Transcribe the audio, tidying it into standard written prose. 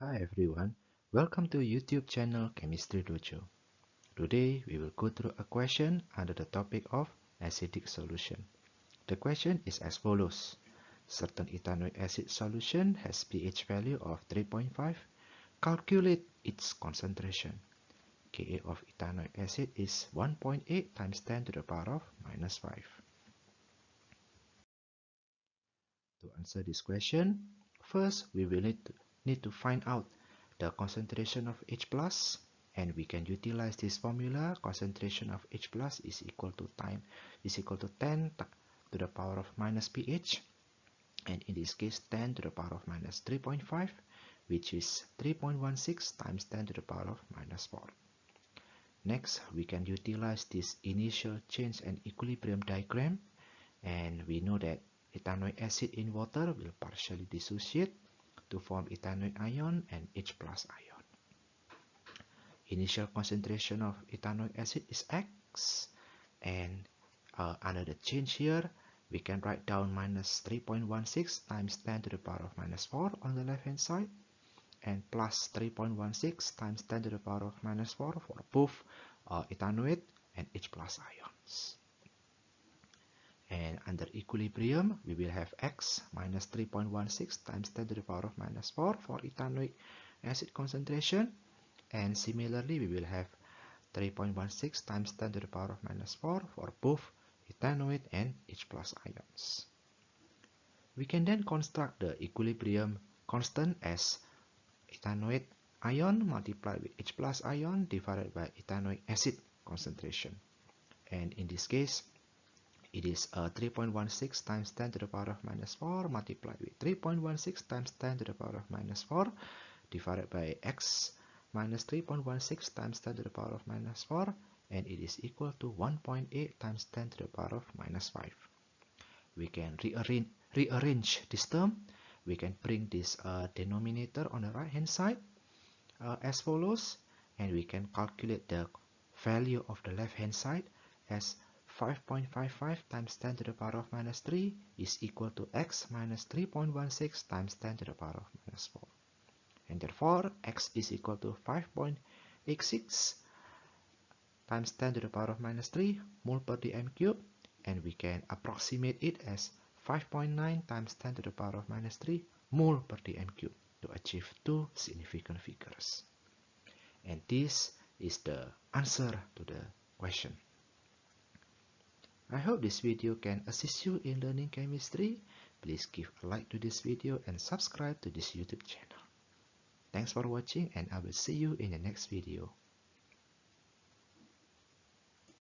Hi everyone, welcome to YouTube channel Chemistry Dojo. Today we will go through a question under the topic of acidic solution. The question is as follows. Certain ethanoic acid solution has pH value of 3.5. Calculate its concentration. Ka of ethanoic acid is 1.8 times 10 to the power of minus 5. To answer this question, first we will need to find out the concentration of H plus, and we can utilize this formula. Concentration of H plus is equal to 10 to the power of minus pH, and in this case 10 to the power of minus 3.5, which is 3.16 times 10 to the power of minus 4. Next, we can utilize this initial change and equilibrium diagram, and we know that ethanoic acid in water will partially dissociate to form ethanoic ion and H plus ion. Initial concentration of ethanoic acid is X, and under the change here, we can write down minus 3.16 times 10 to the power of minus 4 on the left hand side, and plus 3.16 times 10 to the power of minus 4 for both ethanoate and H plus ions. And under equilibrium, we will have X minus 3.16 times 10 to the power of minus 4 for ethanoic acid concentration. And similarly, we will have 3.16 times 10 to the power of minus 4 for both ethanoate and H plus ions. We can then construct the equilibrium constant as ethanoate ion multiplied with H plus ion divided by ethanoic acid concentration. And in this case, it is 3.16 times 10 to the power of minus 4 multiplied with 3.16 times 10 to the power of minus 4 divided by X minus 3.16 times 10 to the power of minus 4, and it is equal to 1.8 times 10 to the power of minus 5. We can rearrange this term. We can bring this denominator on the right hand side as follows, and we can calculate the value of the left hand side as 5.55 times 10 to the power of minus 3 is equal to X minus 3.16 times 10 to the power of minus 4. And therefore, X is equal to 5.86 times 10 to the power of minus 3 mole per dm cube, and we can approximate it as 5.9 times 10 to the power of minus 3 mole per dm cube to achieve two significant figures. And this is the answer to the question. I hope this video can assist you in learning chemistry. Please give a like to this video and subscribe to this YouTube channel. Thanks for watching, and I will see you in the next video.